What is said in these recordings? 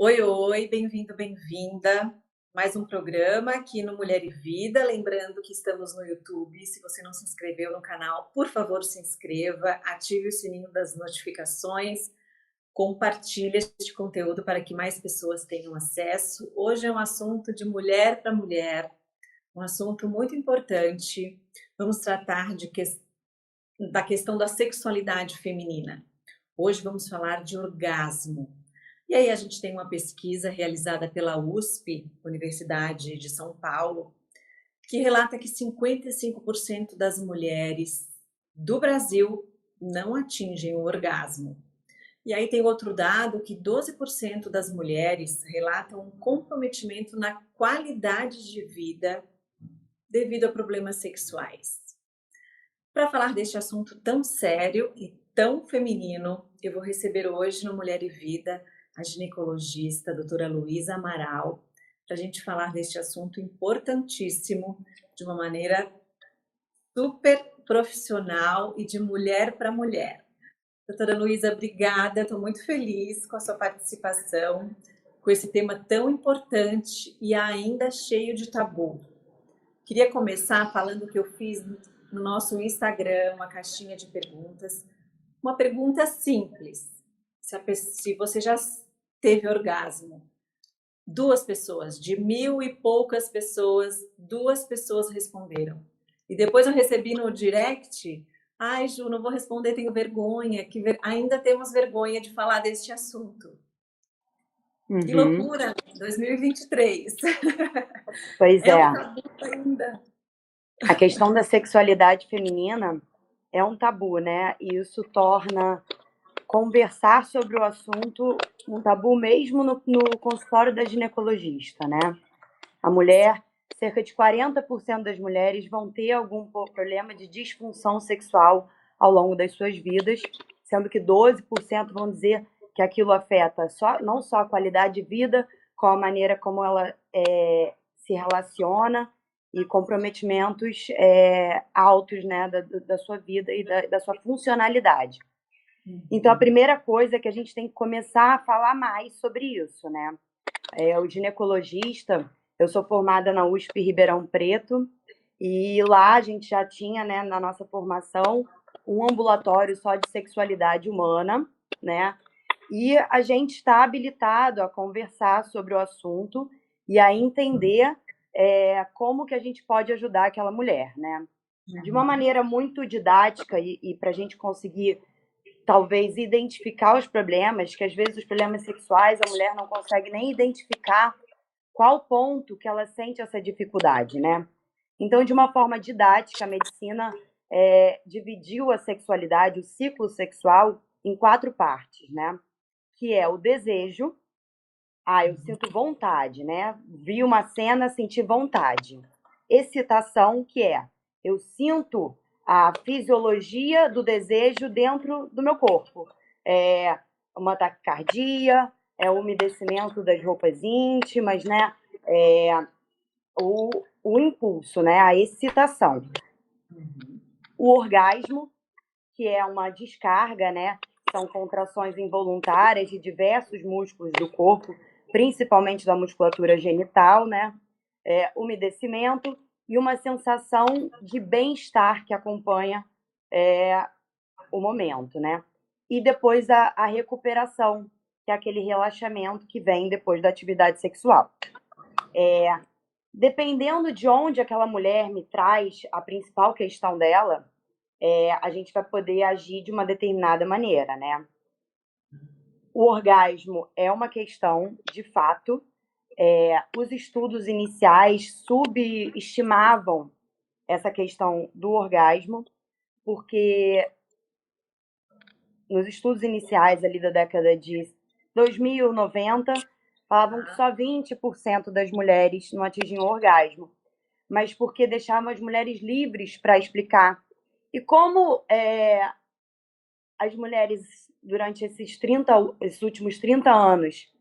Oi, oi, bem-vindo, bem-vinda. Mais um programa aqui no Mulher e Vida. Lembrando que estamos no YouTube. Se você não se inscreveu no canal, por favor, se inscreva, ative o sininho das notificações, compartilhe este conteúdo para que mais pessoas tenham acesso. Hoje é um assunto de mulher para mulher, um assunto muito importante. Vamos tratar da questão da sexualidade feminina. Hoje vamos falar de orgasmo. E aí a gente tem uma pesquisa realizada pela USP, Universidade de São Paulo, que relata que 55% das mulheres do Brasil não atingem o orgasmo. E aí tem outro dado que 12% das mulheres relatam um comprometimento na qualidade de vida devido a problemas sexuais. Para falar deste assunto tão sério e tão feminino, eu vou receber hoje no Mulher e Vida a ginecologista, a doutora Luísa Amaral, para a gente falar deste assunto importantíssimo de uma maneira super profissional e de mulher para mulher. Doutora Luísa, obrigada, estou muito feliz com a sua participação, com esse tema tão importante e ainda cheio de tabu. Queria começar falando que eu fiz no nosso Instagram uma caixinha de perguntas. Uma pergunta simples. Se você já teve orgasmo? Duas pessoas, de 1.000 e poucas pessoas, duas pessoas responderam. E depois eu recebi no direct: ai, Ju, não vou responder, tenho vergonha. Ainda temos vergonha de falar deste assunto. Que Uhum. loucura! 2023. Pois É é, um tabu ainda. a questão da sexualidade feminina é um tabu, né? E isso torna conversar sobre o assunto um tabu mesmo no consultório da ginecologista, né? A mulher, cerca de 40% das mulheres vão ter algum problema de disfunção sexual ao longo das suas vidas, sendo que 12% vão dizer que aquilo afeta não só a qualidade de vida, como a maneira como ela se relaciona e comprometimentos altos, né, da sua vida e da sua funcionalidade. Então, a primeira coisa é que a gente tem que começar a falar mais sobre isso, né? O ginecologista, eu sou formada na USP Ribeirão Preto, e lá a gente já tinha, né, na nossa formação, um ambulatório só de sexualidade humana, né? E a gente está habilitado a conversar sobre o assunto e a entender como que a gente pode ajudar aquela mulher, né? De uma maneira muito didática e para a gente conseguir, talvez, identificar os problemas, que às vezes os problemas sexuais a mulher não consegue nem identificar qual ponto que ela sente essa dificuldade, né? Então, de uma forma didática, a medicina dividiu a sexualidade, o ciclo sexual, em 4 partes, né? Que é o desejo. Eu sinto vontade, né? Vi uma cena, senti vontade. Excitação, que é eu sinto a fisiologia do desejo dentro do meu corpo. É uma taquicardia, é o umedecimento das roupas íntimas, né? O impulso, né? A excitação. O orgasmo, que é uma descarga, né? São contrações involuntárias de diversos músculos do corpo, principalmente da musculatura genital, né? Umedecimento e uma sensação de bem-estar que acompanha o momento, né? E depois a recuperação, que é aquele relaxamento que vem depois da atividade sexual. Dependendo de onde aquela mulher me traz a principal questão dela, a gente vai poder agir de uma determinada maneira, né? O orgasmo é uma questão, de fato. Os estudos iniciais subestimavam essa questão do orgasmo, porque nos estudos iniciais ali da década de 2090, falavam que só 20% das mulheres não atingiam o orgasmo, mas porque deixavam as mulheres livres para explicar. E como as mulheres, durante esses últimos 30 anos,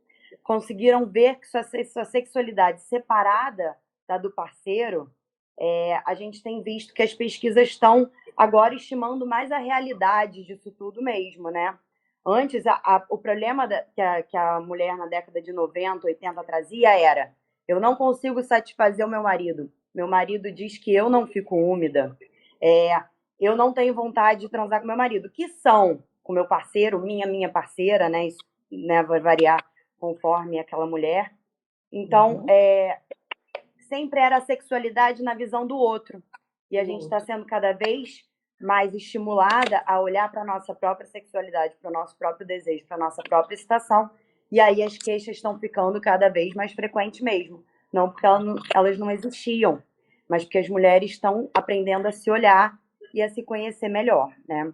conseguiram ver que sua sexualidade separada da do parceiro, a gente tem visto que as pesquisas estão agora estimando mais a realidade disso tudo mesmo, né? Antes, o problema que a mulher na década de 90, 80 trazia era: eu não consigo satisfazer o meu marido. Meu marido diz que eu não fico úmida. É, eu não tenho vontade de transar com meu marido. Que são com meu parceiro, minha parceira, né? Isso, né, vai variar conforme aquela mulher. Então, sempre era a sexualidade na visão do outro. E a gente está sendo cada vez mais estimulada a olhar para a nossa própria sexualidade, para o nosso próprio desejo, para a nossa própria excitação. E aí as queixas estão ficando cada vez mais frequentes mesmo. Não porque elas não existiam, mas porque as mulheres estão aprendendo a se olhar e a se conhecer melhor, né?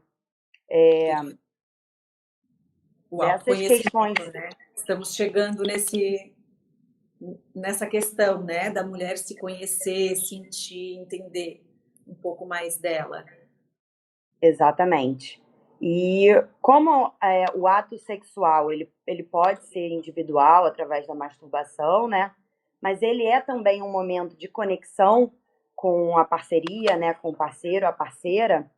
O Dessas questões. autoconhecimento, né? Estamos chegando nessa questão, né, da mulher se conhecer, sentir, entender um pouco mais dela. Exatamente. E como o ato sexual ele pode ser individual através da masturbação, né? Mas ele é também um momento de conexão com a parceria, né? Com o parceiro, a parceira.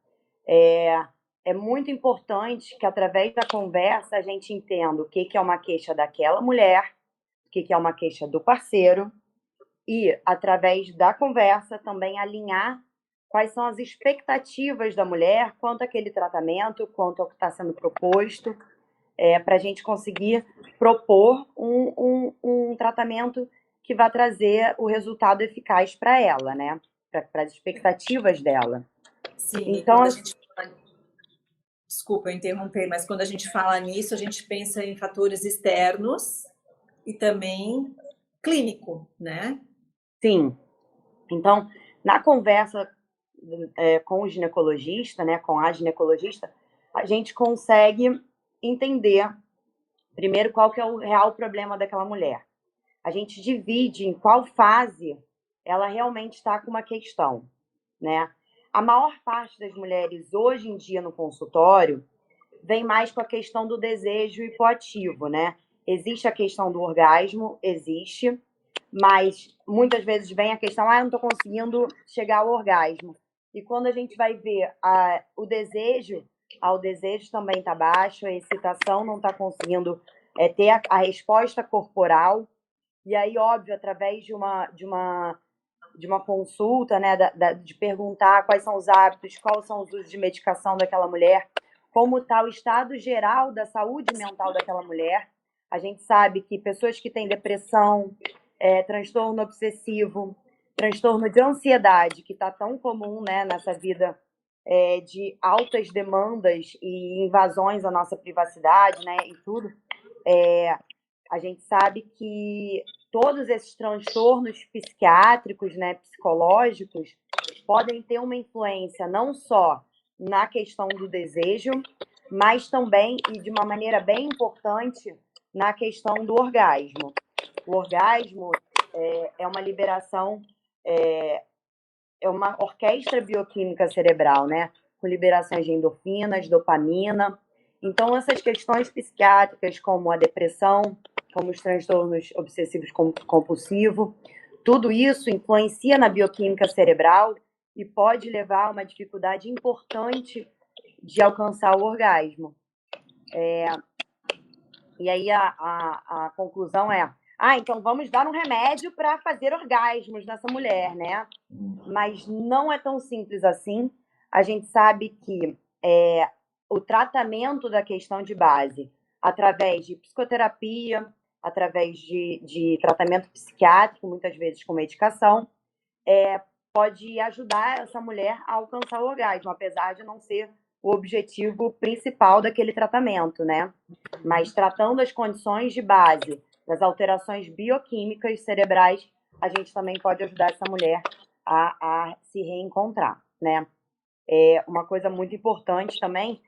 É muito importante que através da conversa a gente entenda o que é uma queixa daquela mulher, o que é uma queixa do parceiro, e através da conversa também alinhar quais são as expectativas da mulher quanto àquele tratamento, quanto ao que está sendo proposto, para a gente conseguir propor um tratamento que vai trazer o resultado eficaz para ela, né? Para as expectativas dela. Sim, e então, quando a gente fala... Desculpa eu interromper, mas quando a gente fala nisso, a gente pensa em fatores externos e também clínico, né? Sim. Então, na conversa com o ginecologista, né, com a ginecologista, a gente consegue entender, primeiro, qual que é o real problema daquela mulher. A gente divide em qual fase ela realmente está com uma questão, né? A maior parte das mulheres hoje em dia no consultório vem mais com a questão do desejo hipoativo, né? Existe a questão do orgasmo, existe, mas muitas vezes vem a questão, eu não estou conseguindo chegar ao orgasmo. E quando a gente vai ver o desejo também está baixo, a excitação não está conseguindo ter a resposta corporal. E aí, óbvio, através de uma consulta, né, de perguntar quais são os hábitos, quais são os usos de medicação daquela mulher, como está o estado geral da saúde mental daquela mulher. A gente sabe que pessoas que têm depressão, transtorno obsessivo, transtorno de ansiedade, que está tão comum, né, nessa vida de altas demandas e invasões à nossa privacidade, né, e tudo, a gente sabe que todos esses transtornos psiquiátricos, né, psicológicos, podem ter uma influência não só na questão do desejo, mas também, e de uma maneira bem importante, na questão do orgasmo. O orgasmo é uma liberação, é uma orquestra bioquímica cerebral, né? Com liberações de endorfinas, dopamina. Então, essas questões psiquiátricas, como a depressão, como os transtornos obsessivos compulsivos, tudo isso influencia na bioquímica cerebral e pode levar a uma dificuldade importante de alcançar o orgasmo. E aí a conclusão é: então vamos dar um remédio para fazer orgasmos nessa mulher, né? Mas não é tão simples assim. A gente sabe que o tratamento da questão de base, através de psicoterapia, através de tratamento psiquiátrico, muitas vezes com medicação, pode ajudar essa mulher a alcançar o orgasmo, apesar de não ser o objetivo principal daquele tratamento, né? Mas tratando as condições de base, das alterações bioquímicas cerebrais, a gente também pode ajudar essa mulher a se reencontrar, né? Uma coisa muito importante também,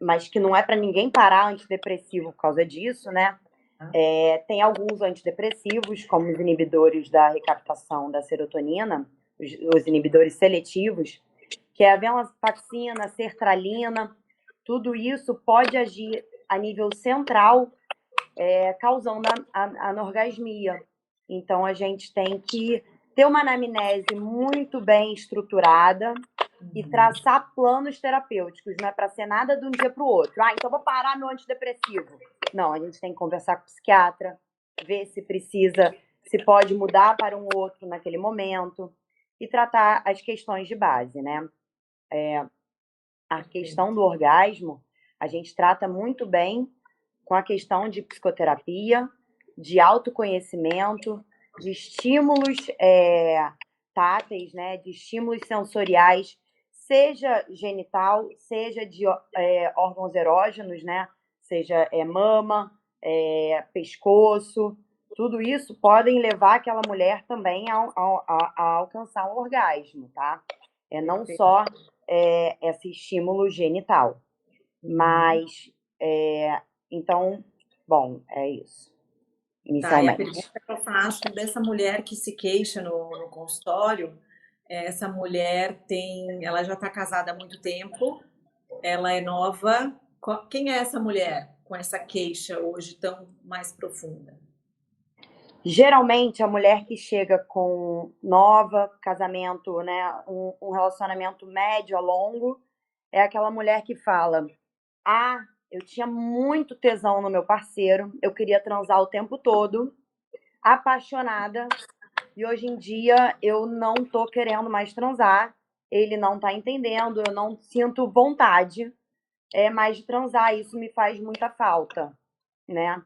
mas que não é para ninguém parar antidepressivo por causa disso, né? Tem alguns antidepressivos, como os inibidores da recaptação da serotonina, os inibidores seletivos, que é a venlafaxina, sertralina, tudo isso pode agir a nível central, causando a anorgasmia. Então, a gente tem que ter uma anamnese muito bem estruturada, e traçar planos terapêuticos. Não é para ser nada de um dia para o outro. Então vou parar meu antidepressivo. Não, a gente tem que conversar com o psiquiatra, ver se precisa, se pode mudar para um outro naquele momento e tratar as questões de base, né? A questão do orgasmo, a gente trata muito bem com a questão de psicoterapia, de autoconhecimento, de estímulos táteis, né? De estímulos sensoriais, seja genital, seja de órgãos erógenos, né? Seja mama, pescoço, tudo isso podem levar aquela mulher também a alcançar um orgasmo, tá? Não só esse estímulo genital. Mas, então, bom, é isso, Tá, e a inicialmente. pergunta que eu faço dessa mulher que se queixa no consultório, essa mulher ela já está casada há muito tempo, ela é nova. Quem é essa mulher com essa queixa hoje tão mais profunda? Geralmente, a mulher que chega com nova, casamento, né, um relacionamento médio a longo, é aquela mulher que fala: eu tinha muito tesão no meu parceiro, eu queria transar o tempo todo, apaixonada, e hoje em dia eu não tô querendo mais transar, ele não tá entendendo, eu não sinto vontade mais de transar, isso me faz muita falta, né?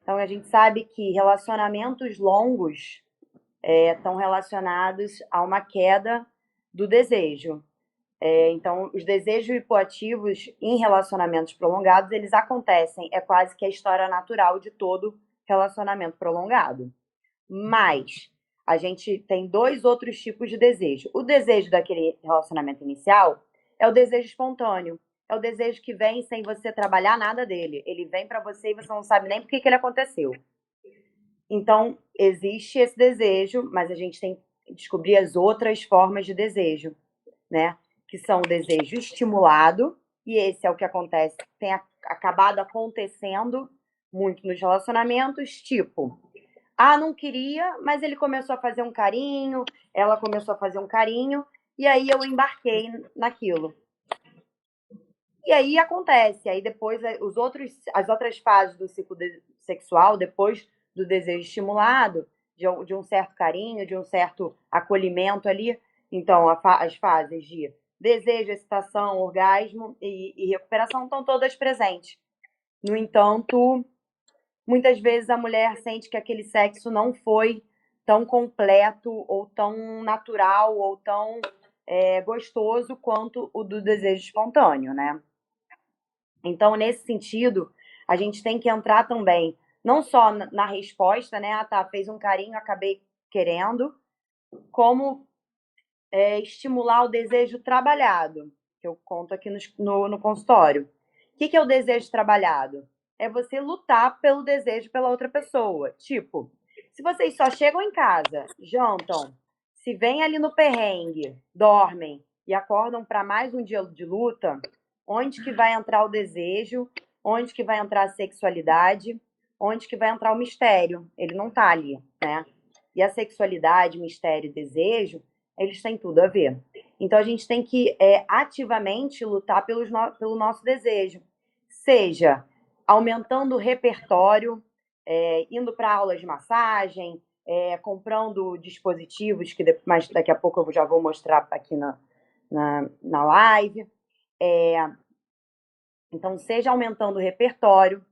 Então a gente sabe que relacionamentos longos estão relacionados a uma queda do desejo. Então, os desejos hipoativos em relacionamentos prolongados, eles acontecem, é quase que a história natural de todo relacionamento prolongado. Mas a gente tem dois outros tipos de desejo. O desejo daquele relacionamento inicial é o desejo espontâneo. É o desejo que vem sem você trabalhar nada dele. Ele vem para você e você não sabe nem por que ele aconteceu. Então, existe esse desejo, mas a gente tem que descobrir as outras formas de desejo, né? Que são o desejo estimulado, e esse é o que acontece, tem acabado acontecendo muito nos relacionamentos, tipo, não queria, mas ele começou a fazer um carinho, ela começou a fazer um carinho, e aí eu embarquei naquilo. E aí acontece, aí depois as outras fases do ciclo sexual, depois do desejo estimulado, de um certo carinho, de um certo acolhimento ali, então as fases de desejo, excitação, orgasmo e recuperação estão todas presentes. No entanto, muitas vezes a mulher sente que aquele sexo não foi tão completo, ou tão natural, ou tão gostoso quanto o do desejo espontâneo, né? Então, nesse sentido, a gente tem que entrar também, não só na resposta, né? Fez um carinho, acabei querendo, como estimular o desejo trabalhado, que eu conto aqui no consultório. O que é o desejo trabalhado? É você lutar pelo desejo pela outra pessoa. Tipo, se vocês só chegam em casa, jantam, se vêm ali no perrengue, dormem e acordam para mais um dia de luta, onde que vai entrar o desejo? Onde que vai entrar a sexualidade? Onde que vai entrar o mistério? Ele não tá ali, né? E a sexualidade, mistério e desejo, eles têm tudo a ver. Então a gente tem que ativamente lutar pelo nosso desejo, seja aumentando o repertório, indo para aulas de massagem, comprando dispositivos que mas daqui a pouco eu já vou mostrar aqui na live. Então, seja aumentando o repertório,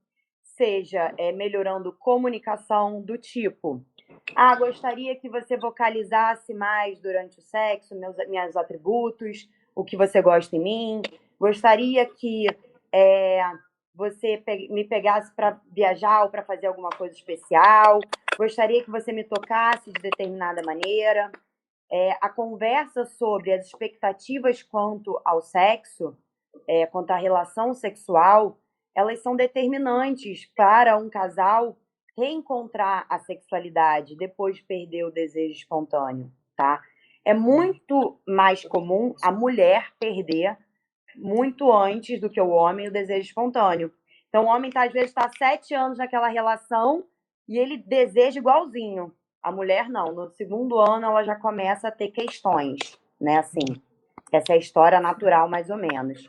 seja melhorando comunicação do tipo: gostaria que você vocalizasse mais durante o sexo, meus atributos, o que você gosta em mim. Gostaria que você me pegasse para viajar ou para fazer alguma coisa especial. Gostaria que você me tocasse de determinada maneira. A conversa sobre as expectativas quanto ao sexo, quanto à relação sexual, elas são determinantes para um casal reencontrar a sexualidade depois de perder o desejo espontâneo, tá? É muito mais comum a mulher perder muito antes do que o homem o desejo espontâneo. Então, o homem, às vezes, está 7 anos naquela relação e ele deseja igualzinho. A mulher, não. No segundo ano, ela já começa a ter questões, né? Assim, Essa é a história natural, mais ou menos.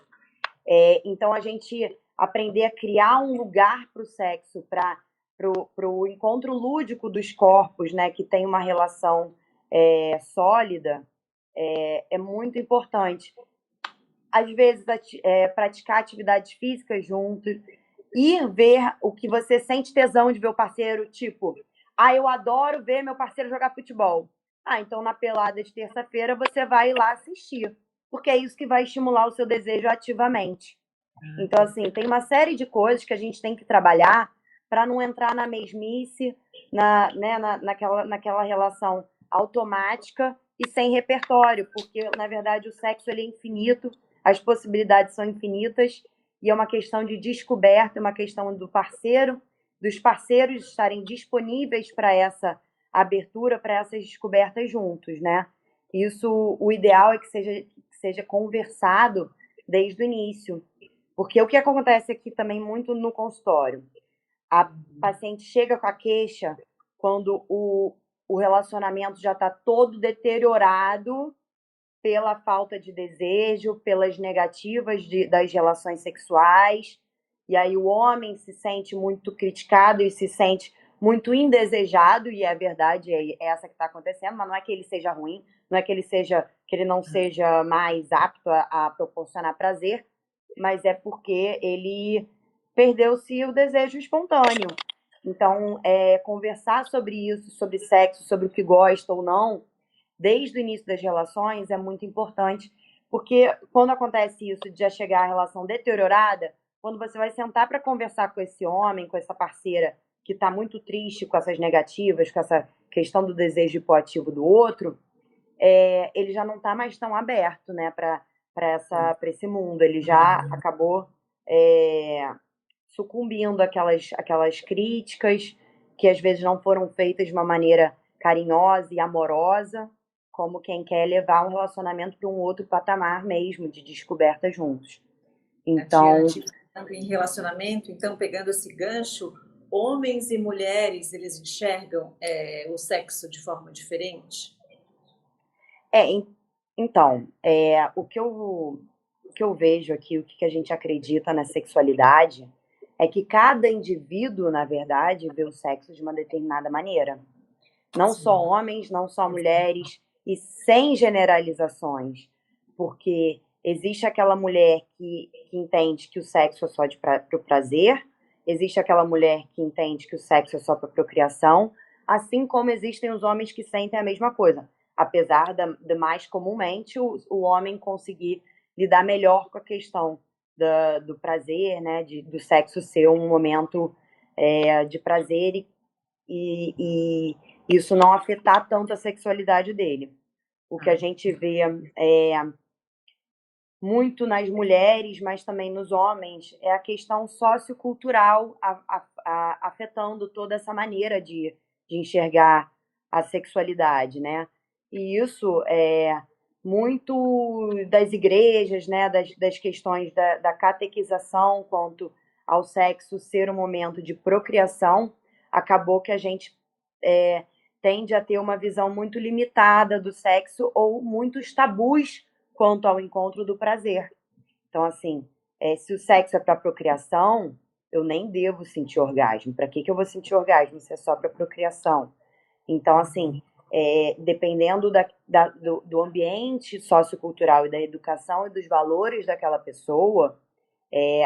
Então, a gente aprender a criar um lugar para o sexo, para o encontro lúdico dos corpos, né, que tem uma relação sólida, é muito importante. Às vezes, praticar atividades físicas juntos, ir ver o que você sente tesão de ver o parceiro, tipo, eu adoro ver meu parceiro jogar futebol. Então na pelada de terça-feira você vai lá assistir, porque é isso que vai estimular o seu desejo ativamente. Então, assim, tem uma série de coisas que a gente tem que trabalhar para não entrar na mesmice, naquela relação automática e sem repertório, porque, na verdade, o sexo ele é infinito, as possibilidades são infinitas, e é uma questão de descoberta, é uma questão dos parceiros estarem disponíveis para essa abertura, para essas descobertas juntos, né? Isso, o ideal é que seja conversado desde o início. Porque o que acontece aqui também muito no consultório, a paciente chega com a queixa quando o relacionamento já está todo deteriorado pela falta de desejo, pelas negativas das relações sexuais, e aí o homem se sente muito criticado e se sente muito indesejado, e a verdade é essa que está acontecendo, mas não é que ele seja ruim, não é que ele não seja mais apto a proporcionar prazer, mas é porque ele perdeu-se o desejo espontâneo. Então, conversar sobre isso, sobre sexo, sobre o que gosta ou não, desde o início das relações é muito importante, porque quando acontece isso de já chegar a relação deteriorada, quando você vai sentar para conversar com esse homem, com essa parceira que está muito triste com essas negativas, com essa questão do desejo hipoativo do outro, ele já não está mais tão aberto, né, para esse mundo. Ele já acabou sucumbindo àquelas críticas que às vezes não foram feitas de uma maneira carinhosa e amorosa, como quem quer levar um relacionamento para um outro patamar mesmo, de descoberta juntos. Então, falando em relacionamento, então, pegando esse gancho, homens e mulheres, eles enxergam o sexo de forma diferente? Então, o que eu vejo aqui, o que a gente acredita na sexualidade, é que cada indivíduo, na verdade, vê o sexo de uma determinada maneira. Não só homens, não só mulheres, e sem generalizações. Porque existe aquela mulher que entende que o sexo é só para o prazer, existe aquela mulher que entende que o sexo é só para procriação, assim como existem os homens que sentem a mesma coisa. Apesar de mais comumente o homem conseguir lidar melhor com a questão do prazer, né, do sexo ser um momento de prazer e isso não afetar tanto a sexualidade dele. O que a gente vê muito nas mulheres, mas também nos homens, é a questão sociocultural afetando toda essa maneira de enxergar a sexualidade, né? E isso é muito das igrejas, né? Das questões da catequização quanto ao sexo ser um momento de procriação, acabou que a gente tende a ter uma visão muito limitada do sexo ou muitos tabus quanto ao encontro do prazer. Então, assim, se o sexo é para procriação, eu nem devo sentir orgasmo. Para que eu vou sentir orgasmo se é só para procriação? Então, assim, dependendo do ambiente sociocultural e da educação e dos valores daquela pessoa,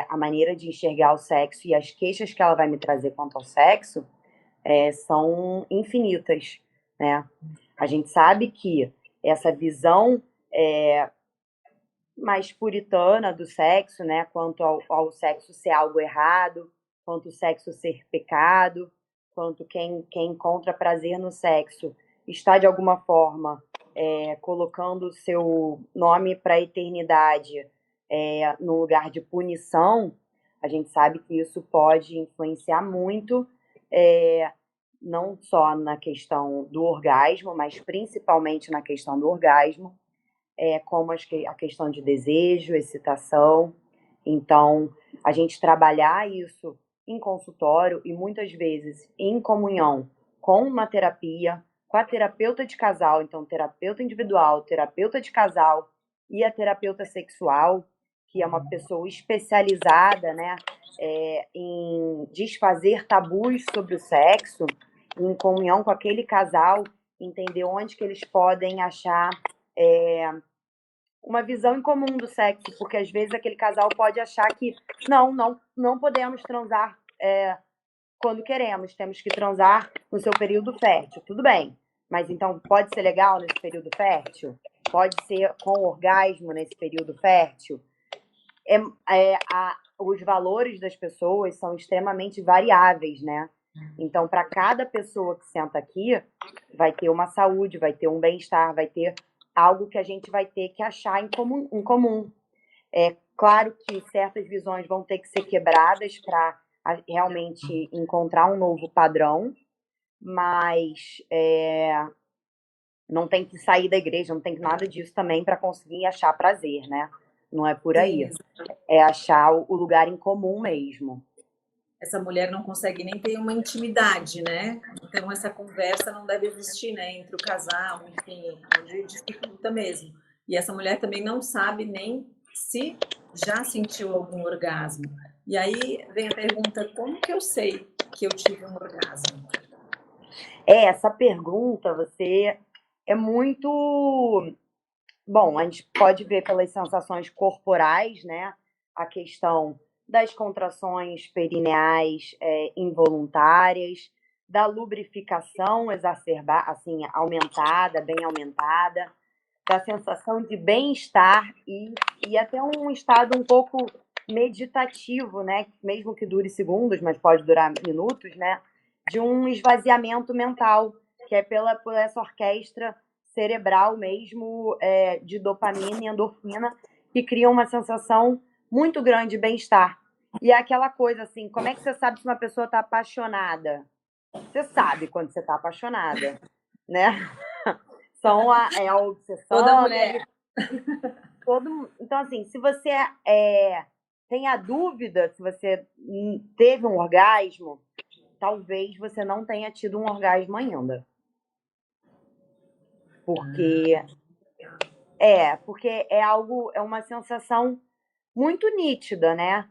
a maneira de enxergar o sexo e as queixas que ela vai me trazer quanto ao sexo são infinitas, né? A gente sabe que essa visão mais puritana do sexo, né? Quanto ao sexo ser algo errado, quanto o sexo ser pecado, quanto quem encontra prazer no sexo está, de alguma forma, colocando o seu nome para a eternidade no lugar de punição. A gente sabe que isso pode influenciar muito, não só na questão do orgasmo, mas principalmente na questão do orgasmo, como a questão de desejo, excitação. Então, a gente trabalhar isso em consultório e muitas vezes em comunhão com uma terapia, com a terapeuta de casal, então terapeuta individual, terapeuta de casal, e a terapeuta sexual, que é uma pessoa especializada, né, em desfazer tabus sobre o sexo, em comunhão com aquele casal, entender onde que eles podem achar uma visão em comum do sexo, porque às vezes aquele casal pode achar que não podemos transar quando queremos, temos que transar no seu período fértil. Tudo bem, mas então pode ser legal nesse período fértil? Pode ser com orgasmo nesse período fértil? Os valores das pessoas são extremamente variáveis, né? Então, para cada pessoa que senta aqui, vai ter uma saúde, vai ter um bem-estar, vai ter algo que a gente vai ter que achar em comum. É claro que certas visões vão ter que ser quebradas para realmente encontrar um novo padrão, mas não tem que sair da igreja, não tem nada disso também para conseguir achar prazer, né? Não é por aí. Sim, É achar o lugar em comum mesmo. essa mulher não consegue nem ter uma intimidade, né? Então essa conversa não deve existir, né? Entre o casal, enfim, onde dificulta mesmo. E essa mulher também não sabe nem se já sentiu algum orgasmo. E aí vem a pergunta: como que eu sei que eu tive um orgasmo? Essa pergunta, você é muito. Bom, a gente pode ver pelas sensações corporais, né? A questão das contrações perineais involuntárias, da lubrificação exacerbada, assim, aumentada, bem aumentada, da sensação de bem-estar e até um estado um pouco meditativo, né? Mesmo que dure segundos, mas pode durar minutos, né? De um esvaziamento mental, que é por essa orquestra cerebral mesmo, de dopamina e endorfina, que cria uma sensação muito grande de bem-estar. E é aquela coisa assim, como é que você sabe se uma pessoa está apaixonada? Você sabe quando você está apaixonada, né? A Toda obsessão, mulher. Então, assim, se você tem a dúvida se você teve um orgasmo, talvez você não tenha tido um orgasmo ainda. Porque é uma sensação muito nítida, né?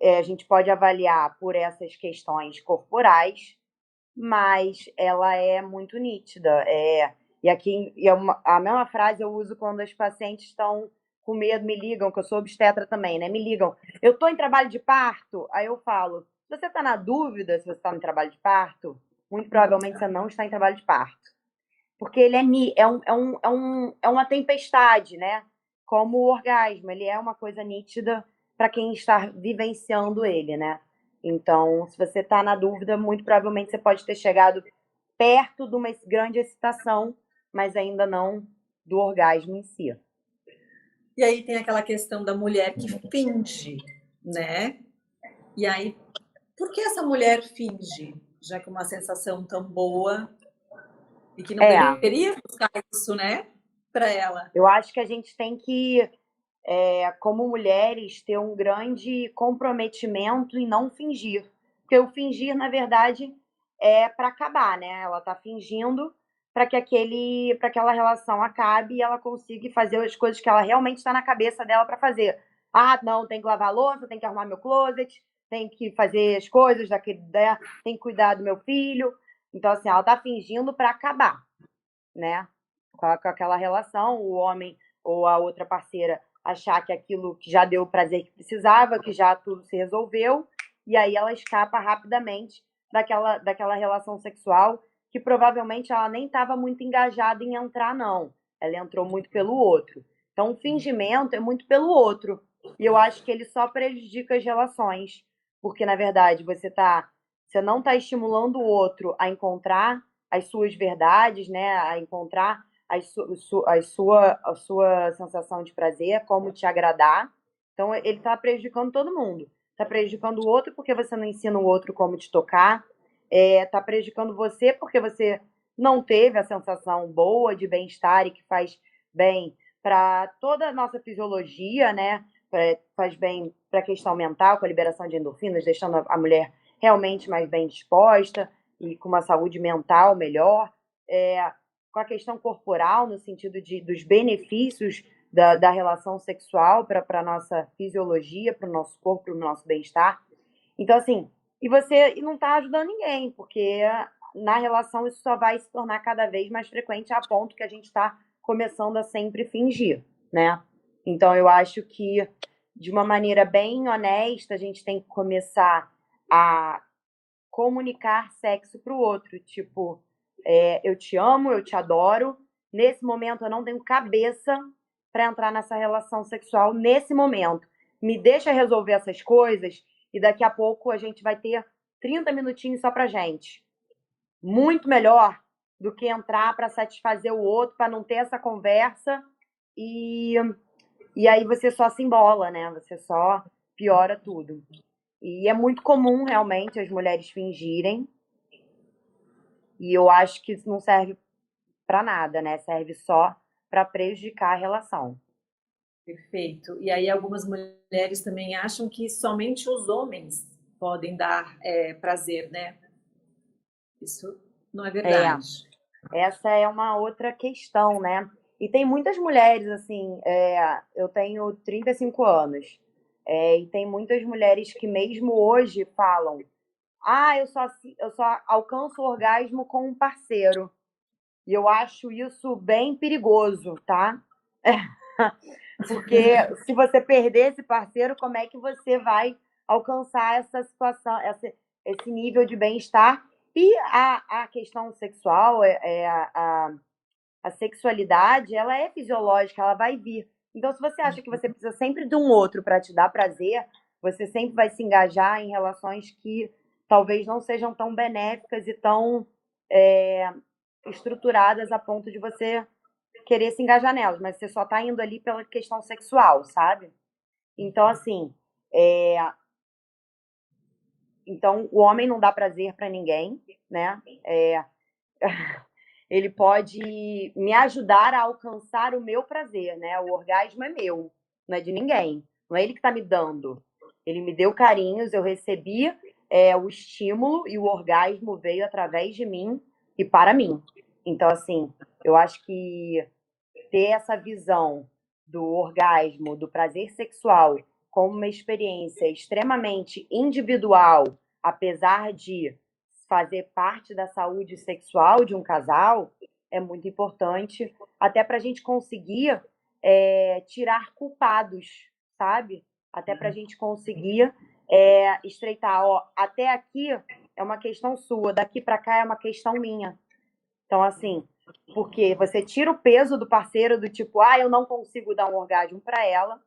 A gente pode avaliar por essas questões corporais, mas ela é muito nítida. E aqui a mesma frase eu uso quando as pacientes estão com medo, me ligam, que eu sou obstetra também, né? Me ligam, eu estou em trabalho de parto, aí eu falo, se você está na dúvida se você está em trabalho de parto, muito provavelmente você não está em trabalho de parto. Porque ele é uma tempestade, né? Como o orgasmo, ele é uma coisa nítida para quem está vivenciando ele, né? Então, se você está na dúvida, muito provavelmente você pode ter chegado perto de uma grande excitação, mas ainda não do orgasmo em si. E aí tem aquela questão da mulher que finge, né? E aí, por que essa mulher finge? Já que é uma sensação tão boa e que não deveria buscar isso, né? Para ela. Eu acho que a gente tem que, como mulheres, ter um grande comprometimento em não fingir. Porque o fingir, na verdade, é para acabar, né? Ela está fingindo para que aquela relação acabe e ela consiga fazer as coisas que ela realmente está na cabeça dela para fazer. Ah, não, tem que lavar a louça, tem que arrumar meu closet, tem que fazer as coisas tem que cuidar do meu filho. Então, assim, ela está fingindo para acabar, né? Com aquela relação, o homem ou a outra parceira achar que aquilo que já deu o prazer que precisava, que já tudo se resolveu, e aí ela escapa rapidamente daquela relação sexual que provavelmente ela nem estava muito engajada em entrar, não. Ela entrou muito pelo outro. Então, o fingimento é muito pelo outro. E eu acho que ele só prejudica as relações. Porque, na verdade, você não está estimulando o outro a encontrar as suas verdades, né? A encontrar a sua sensação de prazer, como te agradar. Então, ele está prejudicando todo mundo. Está prejudicando o outro porque você não ensina o outro como te tocar. Está prejudicando você porque você não teve a sensação boa de bem-estar e que faz bem para toda a nossa fisiologia, né? Faz bem para a questão mental, com a liberação de endorfinas, deixando a mulher realmente mais bem disposta e com uma saúde mental melhor. Com a questão corporal, no sentido dos benefícios da relação sexual para a nossa fisiologia, para o nosso corpo, para o nosso bem-estar. Então, assim, e você não está ajudando ninguém, porque na relação isso só vai se tornar cada vez mais frequente a ponto que a gente está começando a sempre fingir, né? Então, eu acho que, de uma maneira bem honesta, a gente tem que começar a comunicar sexo para o outro. Tipo, eu te amo, eu te adoro. Nesse momento, eu não tenho cabeça para entrar nessa relação sexual nesse momento. Me deixa resolver essas coisas e daqui a pouco a gente vai ter 30 minutinhos só pra gente. Muito melhor do que entrar para satisfazer o outro, para não ter essa conversa e aí você só se embola, né? Você só piora tudo. E é muito comum, realmente, as mulheres fingirem. E eu acho que isso não serve para nada, né? Serve só para prejudicar a relação. Perfeito. E aí algumas mulheres também acham que somente os homens podem dar prazer, né? Isso não é É, verdade. essa é uma outra questão, né? E tem muitas mulheres, assim, eu tenho 35 anos, e tem muitas mulheres que mesmo hoje falam, eu só alcanço o orgasmo com um parceiro. E eu acho isso bem perigoso, tá? Porque se você perder esse parceiro, como é que você vai alcançar essa situação, esse nível de bem-estar? E a questão sexual, a sexualidade, ela é fisiológica, ela vai vir. Então, se você acha que você precisa sempre de um outro para te dar prazer, você sempre vai se engajar em relações que talvez não sejam tão benéficas e tão é, estruturadas a ponto de você querer se engajar nelas, mas você só tá indo ali pela questão sexual, sabe? Então, assim, é, então o homem não dá prazer para ninguém, né? Ele pode me ajudar a alcançar o meu prazer, né? O orgasmo é meu, não é de ninguém. Não é ele que está me dando. Ele me deu carinhos, eu recebi o estímulo e o orgasmo veio através de mim e para mim. Então, assim, eu acho que ter essa visão do orgasmo, do prazer sexual, como uma experiência extremamente individual, apesar de fazer parte da saúde sexual de um casal, é muito importante, até para a gente conseguir tirar culpados, sabe? Até para a gente conseguir estreitar, ó, até aqui é uma questão sua, daqui para cá é uma questão minha. Então, assim, porque você tira o peso do parceiro, do tipo, eu não consigo dar um orgasmo para ela,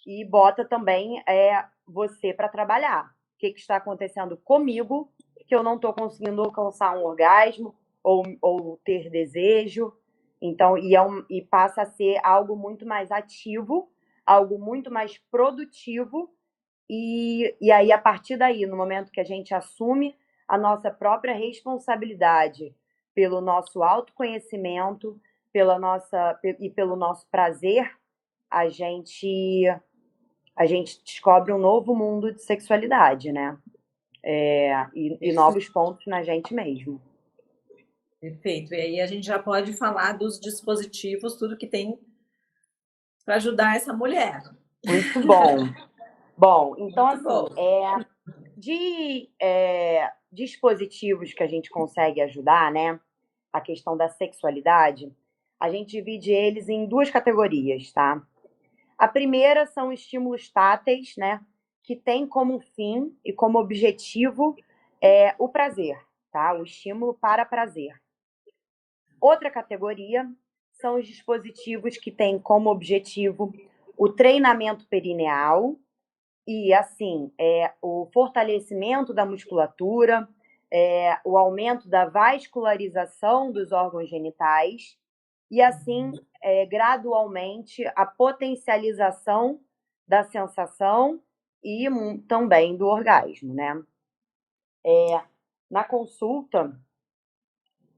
e bota também você para trabalhar. O que está acontecendo comigo que eu não estou conseguindo alcançar um orgasmo ou ter desejo? Então, e passa a ser algo muito mais ativo, algo muito mais produtivo, e aí, a partir daí, no momento que a gente assume a nossa própria responsabilidade pelo nosso autoconhecimento, e pelo nosso prazer, a gente, a gente descobre um novo mundo de sexualidade, né? E novos pontos na gente mesmo. Perfeito. E aí a gente já pode falar dos dispositivos, tudo que tem para ajudar essa mulher. Muito bom. Bom, então, Muito assim, bom. de dispositivos que a gente consegue ajudar, né? A questão da sexualidade, a gente divide eles em duas categorias, tá? A primeira são estímulos táteis, né? Que tem como fim e como objetivo o prazer, tá? O estímulo para prazer. Outra categoria são os dispositivos que têm como objetivo o treinamento perineal e, assim, o fortalecimento da musculatura, o aumento da vascularização dos órgãos genitais e, assim, gradualmente, a potencialização da sensação e também do orgasmo, né? Na consulta,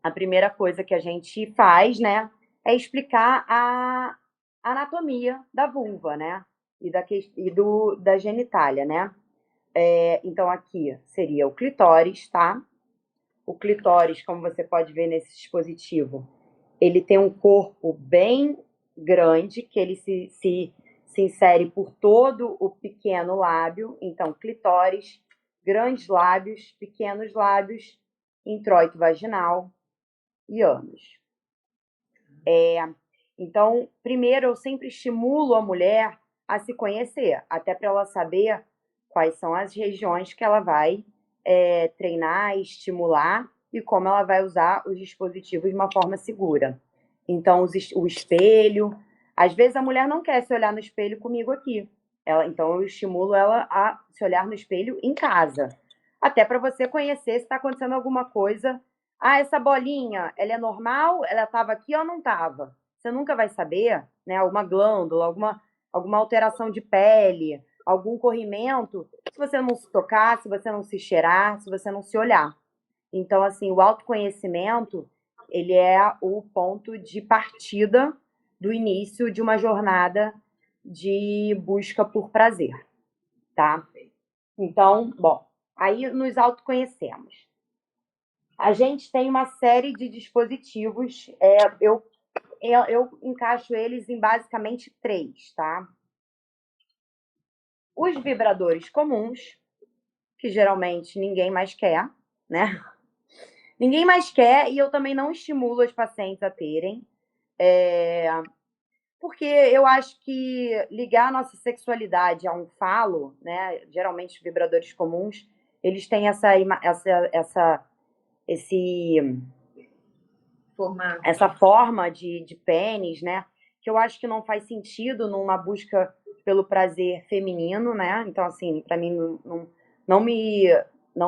a primeira coisa que a gente faz, né, é explicar a anatomia da vulva, né, da genitália, né? Então, aqui seria o clitóris, tá? O clitóris, como você pode ver nesse dispositivo, ele tem um corpo bem grande, que ele se insere por todo o pequeno lábio. Então, clitóris, grandes lábios, pequenos lábios, introito vaginal e ânus. Então, primeiro, eu sempre estimulo a mulher a se conhecer, até para ela saber quais são as regiões que ela vai treinar, estimular e como ela vai usar os dispositivos de uma forma segura. Então, o espelho. Às vezes a mulher não quer se olhar no espelho comigo aqui. Então, eu estimulo ela a se olhar no espelho em casa. Até para você conhecer se está acontecendo alguma coisa. Ah, essa bolinha, ela é normal? Ela estava aqui ou não estava? Você nunca vai saber, né? Alguma glândula, alguma alteração de pele, algum corrimento, se você não se tocar, se você não se cheirar, se você não se olhar. Então, assim, o autoconhecimento, ele é o ponto de partida do início de uma jornada de busca por prazer, tá? Então, bom, aí nos autoconhecemos. A gente tem uma série de dispositivos, eu encaixo eles em basicamente 3, tá? Os vibradores comuns, que geralmente ninguém mais quer, né? Ninguém mais quer, e eu também não estimulo as pacientes a terem, porque eu acho que ligar a nossa sexualidade a um falo, né? Geralmente os vibradores comuns, eles têm essa forma de pênis, né? Que eu acho que não faz sentido numa busca pelo prazer feminino, né? Então, assim, para mim não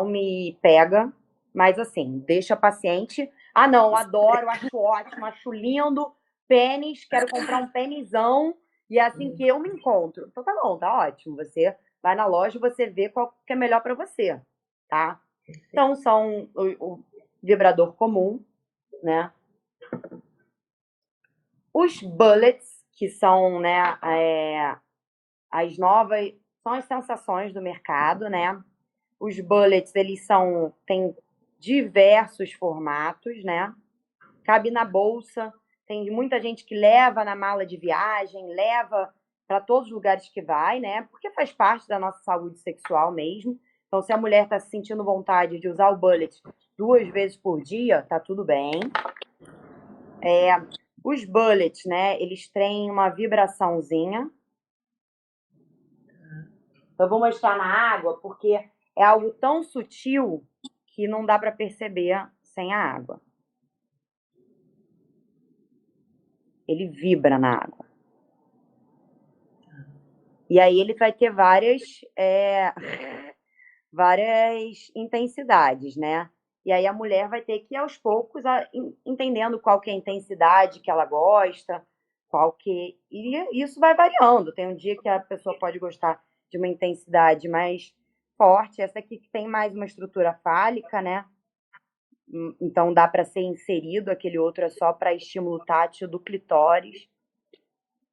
me pega, mas assim, deixa a paciente. Ah, não, adoro, acho ótimo, acho lindo, pênis, quero comprar um pênisão, e é assim que eu me encontro. Então tá bom, tá ótimo. Você vai na loja e você vê qual que é melhor para você, tá? Então, são o vibrador comum, né? Os bullets, que são, né, as novas, são as sensações do mercado, né? Os bullets, eles têm diversos formatos, né? Cabe na bolsa, tem muita gente que leva na mala de viagem, leva para todos os lugares que vai, né? Porque faz parte da nossa saúde sexual mesmo. Então, se a mulher está se sentindo vontade de usar o bullet 2 vezes por dia, tá tudo bem. Os bullets, né? Eles têm uma vibraçãozinha. Eu vou mostrar na água porque é algo tão sutil que não dá para perceber sem a água. Ele vibra na água. E aí ele vai ter várias intensidades, né? E aí a mulher vai ter que ir aos poucos entendendo qual que é a intensidade que ela gosta, e isso vai variando. Tem um dia que a pessoa pode gostar de uma intensidade mais forte, essa aqui que tem mais uma estrutura fálica, né? Então dá para ser inserido, aquele outro é só para estímulo tátil do clitóris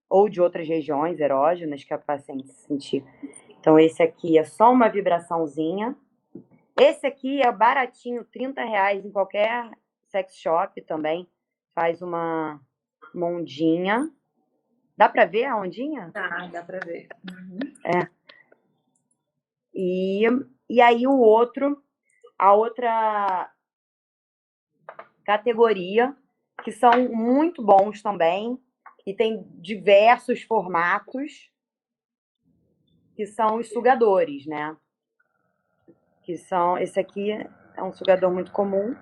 ou de outras regiões erógenas que a paciente sentir. Então esse aqui é só uma vibraçãozinha. Esse aqui é baratinho, R$30 em qualquer sex shop também. Faz uma ondinha. Dá para ver a ondinha? Dá para ver. Uhum. E aí a outra categoria, que são muito bons também, e tem diversos formatos, que são os sugadores, né? Esse aqui é um sugador muito comum.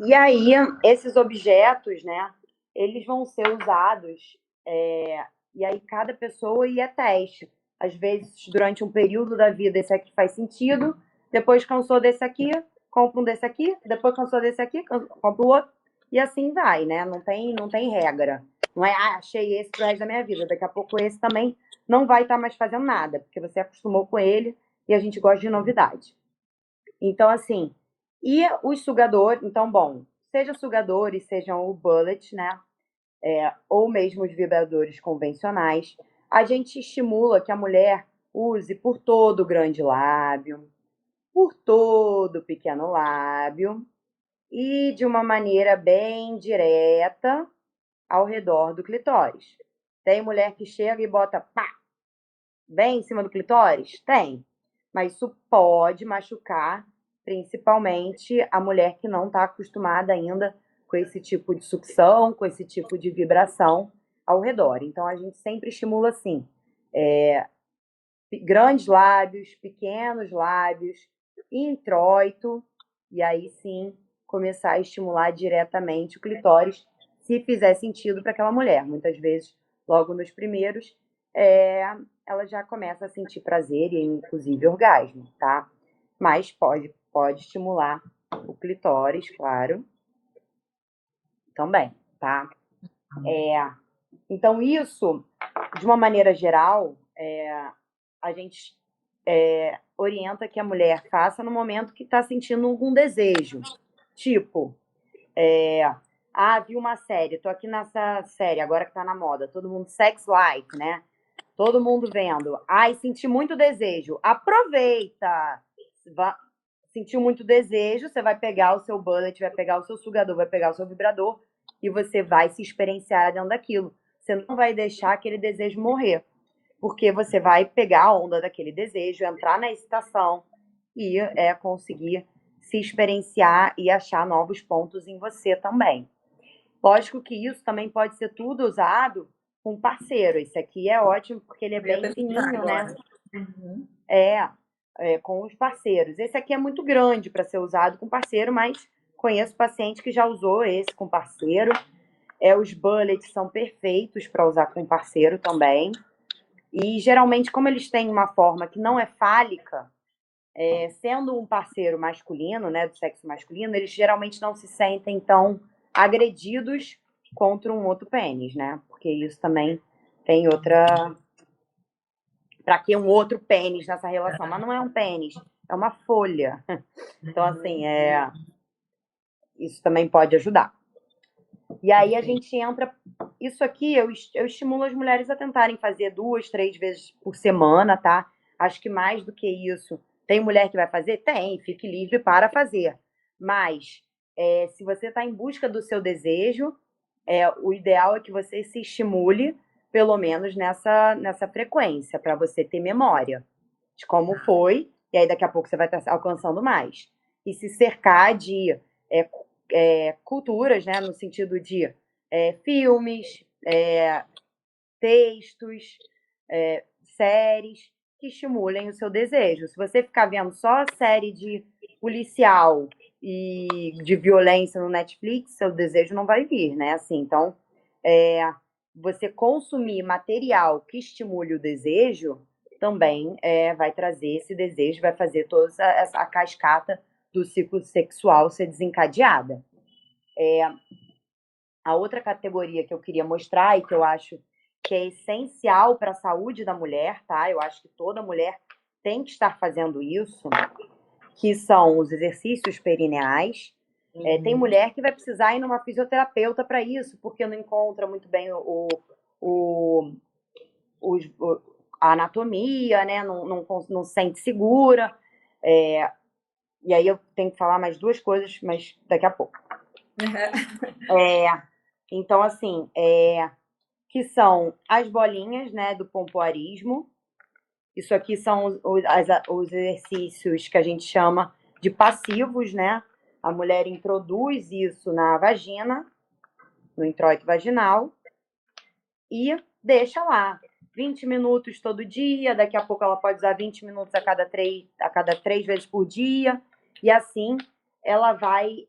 E aí, esses objetos, né, eles vão ser usados, e aí cada pessoa ia teste. Às vezes, durante um período da vida, esse aqui faz sentido, depois cansou desse aqui, compra um desse aqui, depois cansou desse aqui, compra o outro, e assim vai, né? Não tem regra. Não é, achei esse pro resto da minha vida, daqui a pouco esse também não vai estar mais fazendo nada, porque você acostumou com ele e a gente gosta de novidade. Então, assim, e os sugadores, então, bom, seja sugadores, sejam o bullet, né? Ou mesmo os vibradores convencionais, a gente estimula que a mulher use por todo o grande lábio, por todo o pequeno lábio e de uma maneira bem direta ao redor do clitóris. Tem mulher que chega e bota pá, bem em cima do clitóris? Tem. Mas isso pode machucar principalmente a mulher que não está acostumada ainda com esse tipo de sucção, com esse tipo de vibração ao redor. Então a gente sempre estimula assim, grandes lábios, pequenos lábios, introito, e aí sim começar a estimular diretamente o clitóris, se fizer sentido para aquela mulher. Muitas vezes, logo nos primeiros, ela já começa a sentir prazer e inclusive orgasmo, tá? Mas pode estimular o clitóris, claro, também, tá? Então isso, de uma maneira geral, a gente orienta que a mulher faça no momento que está sentindo algum desejo. Tipo, vi uma série, tô aqui nessa série, agora que tá na moda, todo mundo sex life, né? Todo mundo vendo. Ai, senti muito desejo. Aproveita! Sentiu muito desejo, você vai pegar o seu bullet, vai pegar o seu sugador, vai pegar o seu vibrador e você vai se experienciar dentro daquilo. Você não vai deixar aquele desejo morrer, porque você vai pegar a onda daquele desejo, entrar na excitação e conseguir se experienciar e achar novos pontos em você também. Lógico que isso também pode ser tudo usado com parceiro. Esse aqui é ótimo porque ele é bem fininho, né? Uhum. Com os parceiros. Esse aqui é muito grande para ser usado com parceiro, mas conheço paciente que já usou esse com parceiro. Os bullets são perfeitos para usar com parceiro também. E geralmente, como eles têm uma forma que não é fálica, sendo um parceiro masculino, né, do sexo masculino, eles geralmente não se sentem tão agredidos contra um outro pênis, né? Porque isso também tem outra. Para que um outro pênis nessa relação? Mas não é um pênis, é uma folha. Então, assim, isso também pode ajudar. E aí a gente entra. Isso aqui eu estimulo as mulheres a tentarem fazer 2, 3 vezes por semana, tá? Acho que mais do que isso. Tem mulher que vai fazer? Tem, fique livre para fazer. Mas se você está em busca do seu desejo, o ideal é que você se estimule, pelo menos nessa frequência, para você ter memória de como foi, e aí daqui a pouco você vai estar alcançando mais. E se cercar de culturas, né, no sentido de filmes, textos, séries que estimulem o seu desejo. Se você ficar vendo só série de policial e de violência no Netflix, seu desejo não vai vir, né? Assim, então, você consumir material que estimule o desejo também vai trazer esse desejo, vai fazer toda a cascata do ciclo sexual ser desencadeada. A outra categoria que eu queria mostrar e que eu acho que é essencial para a saúde da mulher, tá? Eu acho que toda mulher tem que estar fazendo isso, que são os exercícios perineais. Tem mulher que vai precisar ir numa fisioterapeuta para isso, porque não encontra muito bem a anatomia, né? Não se sente segura. E aí eu tenho que falar mais 2 coisas, mas daqui a pouco. Então, assim, que são as bolinhas, né, do pompoarismo. Isso aqui são os exercícios que a gente chama de passivos, né? A mulher introduz isso na vagina, no introito vaginal, e deixa lá 20 minutos todo dia. Daqui a pouco ela pode usar 20 minutos a cada 3 vezes por dia. E assim ela vai...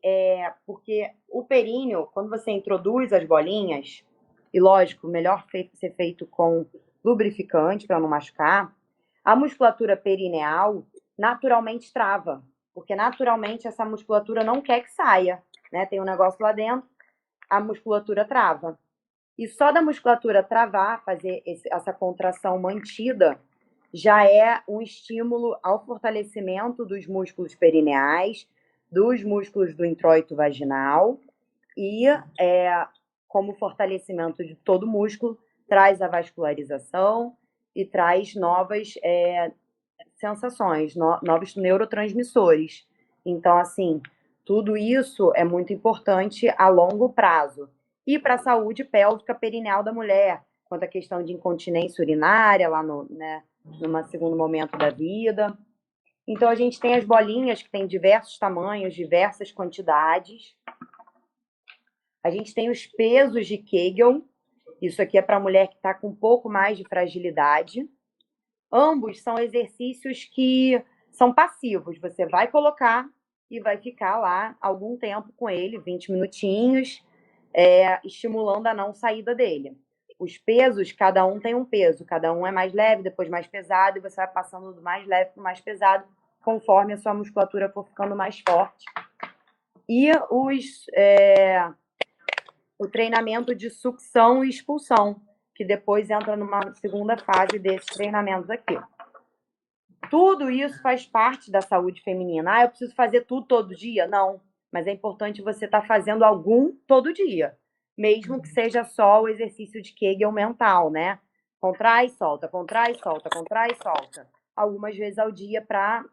porque o períneo, quando você introduz as bolinhas, e lógico, melhor ser feito com lubrificante para não machucar, a musculatura perineal naturalmente trava, porque naturalmente essa musculatura não quer que saia, né? Tem um negócio lá dentro, a musculatura trava. E só da musculatura travar, fazer essa contração mantida, já é um estímulo ao fortalecimento dos músculos perineais, dos músculos do introito vaginal e, como fortalecimento de todo o músculo, traz a vascularização e traz novas sensações, novos neurotransmissores. Então, assim, tudo isso é muito importante a longo prazo. E para a saúde pélvica perineal da mulher, quanto à questão de incontinência urinária, lá no, né, num segundo momento da vida. Então, a gente tem as bolinhas que tem diversos tamanhos, diversas quantidades. A gente tem os pesos de Kegel. Isso aqui é para a mulher que está com um pouco mais de fragilidade. Ambos são exercícios que são passivos. Você vai colocar e vai ficar lá algum tempo com ele, 20 minutinhos, estimulando a não saída dele. Os pesos, cada um tem um peso. Cada um é mais leve, depois mais pesado, e você vai passando do mais leve para o mais pesado, conforme a sua musculatura for ficando mais forte. E o treinamento de sucção e expulsão, que depois entra numa segunda fase desses treinamentos aqui. Tudo isso faz parte da saúde feminina. Eu preciso fazer tudo todo dia? Não, mas é importante você estar fazendo algum todo dia, mesmo que seja só o exercício de Kegel mental, né? Contrai, solta, contrai, solta, contrai, solta. Algumas vezes ao dia para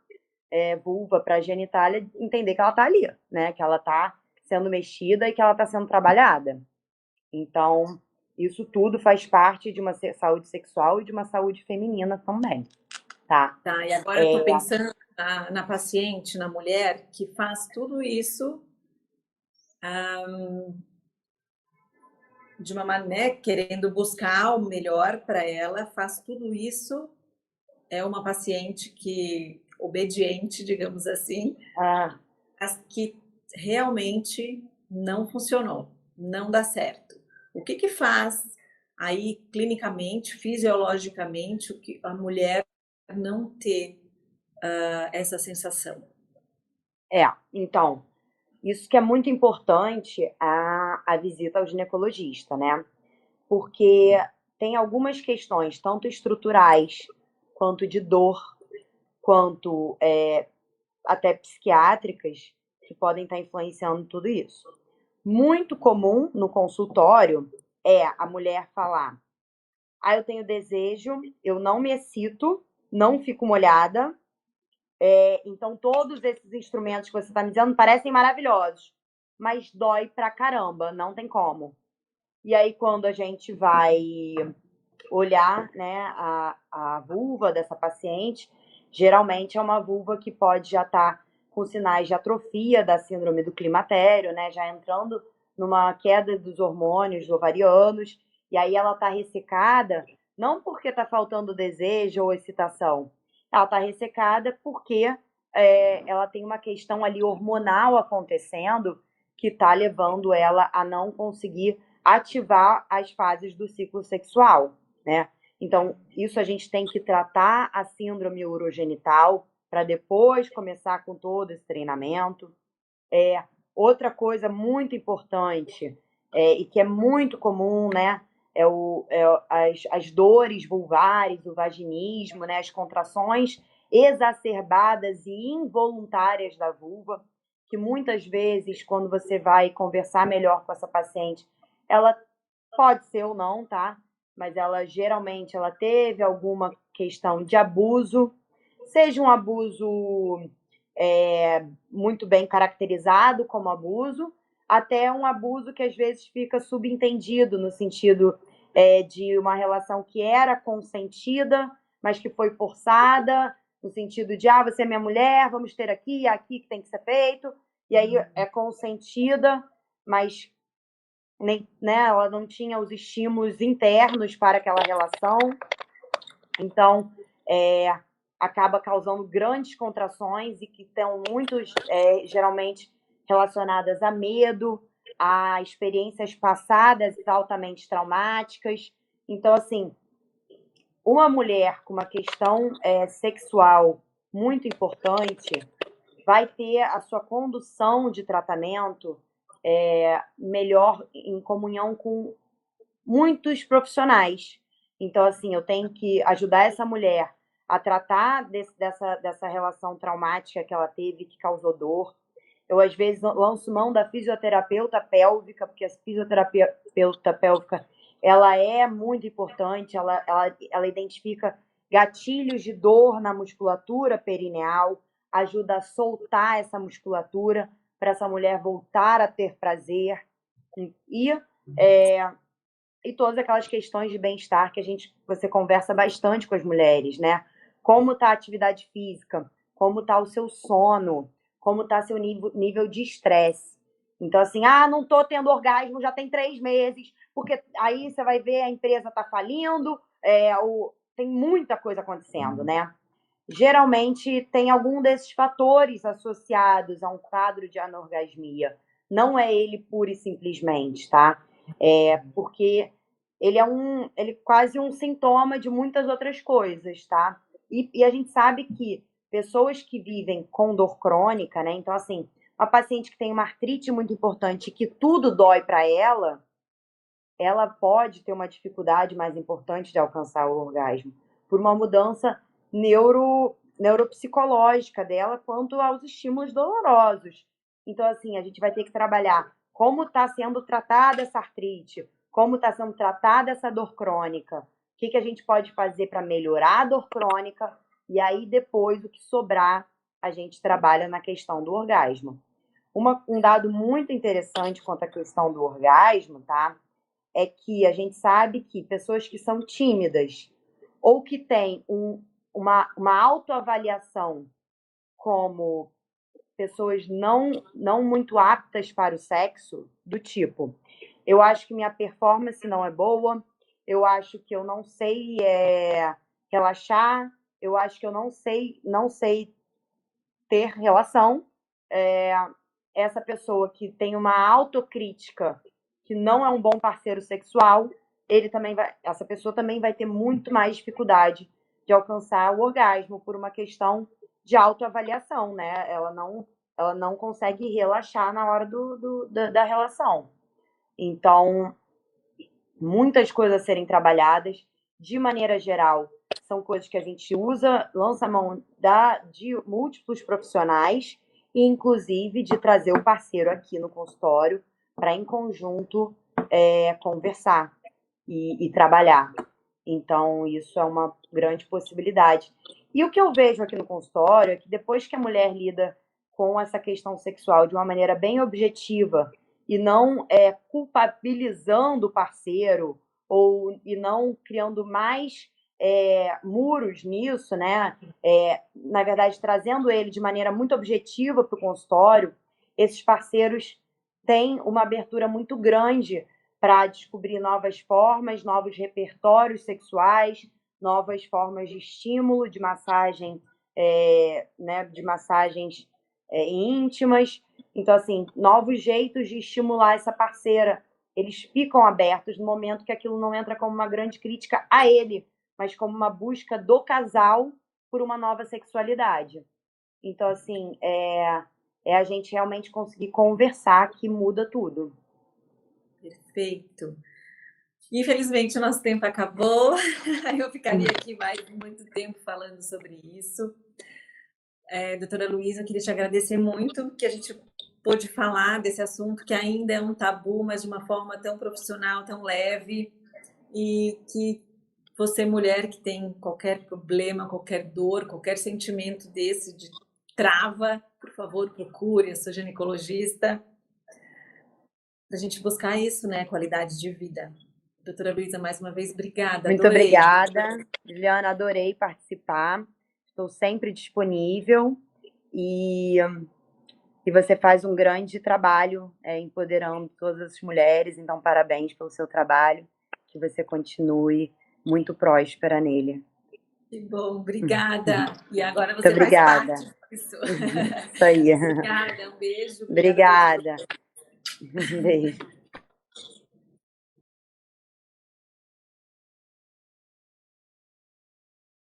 vulva, para genitália, entender que ela está ali, né? Que ela está sendo mexida e que ela está sendo trabalhada. Então, isso tudo faz parte de uma saúde sexual e de uma saúde feminina também, tá? Tá, e agora eu estou pensando na paciente, na mulher, que faz tudo isso de uma maneira, querendo buscar o melhor para ela, faz tudo isso, é uma paciente que, obediente, digamos assim, que realmente não funcionou, não dá certo. O que faz aí clinicamente, fisiologicamente, o que a mulher não ter essa sensação? Então, isso que é muito importante a visita ao ginecologista, né? Porque tem algumas questões, tanto estruturais, quanto de dor, quanto até psiquiátricas, que podem estar influenciando tudo isso. Muito comum no consultório é a mulher falar: eu tenho desejo, eu não me excito, não fico molhada, então todos esses instrumentos que você está me dizendo parecem maravilhosos, mas dói pra caramba, não tem como. E aí, quando a gente vai olhar, né, a vulva dessa paciente, geralmente é uma vulva que pode já estar com sinais de atrofia da síndrome do climatério, né, já entrando numa queda dos hormônios ovarianos, e aí ela está ressecada, não porque está faltando desejo ou excitação, ela está ressecada porque ela tem uma questão ali hormonal acontecendo que está levando ela a não conseguir ativar as fases do ciclo sexual, né? Então, isso a gente tem que tratar a síndrome urogenital para depois começar com todo esse treinamento. Outra coisa muito importante e que é muito comum, né? As dores vulvares, o vaginismo, né? As contrações exacerbadas e involuntárias da vulva, que muitas vezes, quando você vai conversar melhor com essa paciente, ela pode ser ou não, tá? Mas ela geralmente ela teve alguma questão de abuso, seja um abuso muito bem caracterizado como abuso, até um abuso que às vezes fica subentendido no sentido de uma relação que era consentida, mas que foi forçada, no sentido de, você é minha mulher, vamos ter aqui que tem que ser feito, e aí é consentida, mas nem, né, ela não tinha os estímulos internos para aquela relação, então acaba causando grandes contrações e que estão muito geralmente relacionadas a medo, a experiências passadas altamente traumáticas. Então, assim, uma mulher com uma questão sexual muito importante vai ter a sua condução de tratamento melhor em comunhão com muitos profissionais. Então, assim, eu tenho que ajudar essa mulher a tratar dessa relação traumática que ela teve, que causou dor. Eu, às vezes, lanço mão da fisioterapeuta pélvica, porque a fisioterapeuta pélvica ela é muito importante, ela identifica gatilhos de dor na musculatura perineal, ajuda a soltar essa musculatura para essa mulher voltar a ter prazer e todas aquelas questões de bem-estar que você conversa bastante com as mulheres, né? Como está a atividade física, como está o seu sono, como está seu nível de estresse. Então, assim, não estou tendo orgasmo, já tem 3 meses, porque aí você vai ver a empresa está falindo, tem muita coisa acontecendo, né? Geralmente tem algum desses fatores associados a um quadro de anorgasmia. Não é ele pura e simplesmente, tá? Porque ele é quase um sintoma de muitas outras coisas, tá? E a gente sabe que pessoas que vivem com dor crônica, né? Então, assim, uma paciente que tem uma artrite muito importante, que tudo dói para ela pode ter uma dificuldade mais importante de alcançar o orgasmo por uma mudança neuropsicológica dela quanto aos estímulos dolorosos. Então, assim, a gente vai ter que trabalhar como está sendo tratada essa artrite, como está sendo tratada essa dor crônica, o que a gente pode fazer para melhorar a dor crônica, e aí depois o que sobrar a gente trabalha na questão do orgasmo. Um dado muito interessante quanto à questão do orgasmo, tá? É que a gente sabe que pessoas que são tímidas ou que têm uma autoavaliação como pessoas não muito aptas para o sexo, do tipo, eu acho que minha performance não é boa, eu acho que eu não sei relaxar, eu acho que eu não sei ter relação. Essa pessoa que tem uma autocrítica, que não é um bom parceiro sexual, essa pessoa também vai ter muito mais dificuldade de alcançar o orgasmo por uma questão de autoavaliação, né? Ela não consegue relaxar na hora da relação. Então, muitas coisas a serem trabalhadas. De maneira geral, são coisas que a gente lança a mão de múltiplos profissionais, e inclusive de trazer o parceiro aqui no consultório para, em conjunto, conversar e trabalhar. Então, isso é uma grande possibilidade. E o que eu vejo aqui no consultório é que depois que a mulher lida com essa questão sexual de uma maneira bem objetiva e não culpabilizando o parceiro e não criando mais muros nisso, né? Na verdade, trazendo ele de maneira muito objetiva para o consultório, esses parceiros têm uma abertura muito grande para descobrir novas formas, novos repertórios sexuais, novas formas de estímulo, de massagem, né, de massagens íntimas. Então, assim, novos jeitos de estimular essa parceira. Eles ficam abertos no momento que aquilo não entra como uma grande crítica a ele, mas como uma busca do casal por uma nova sexualidade. Então, assim, a gente realmente conseguir conversar que muda tudo. Perfeito. Infelizmente, o nosso tempo acabou. Eu ficaria aqui mais muito tempo falando sobre isso. Doutora Luísa, eu queria te agradecer muito que a gente pôde falar desse assunto que ainda é um tabu, mas de uma forma tão profissional, tão leve, e que você, mulher que tem qualquer problema, qualquer dor, qualquer sentimento desse de trava, por favor, procure a sua ginecologista para a gente buscar isso, né? Qualidade de vida. Doutora Luísa, mais uma vez, obrigada. Muito obrigada, Juliana, adorei participar. Estou sempre disponível e você faz um grande trabalho empoderando todas as mulheres, então parabéns pelo seu trabalho, que você continue muito próspera nele. Que bom, obrigada. E agora você muito obrigada. Faz parte disso. Isso aí. Obrigada, um beijo. Obrigada. Um beijo.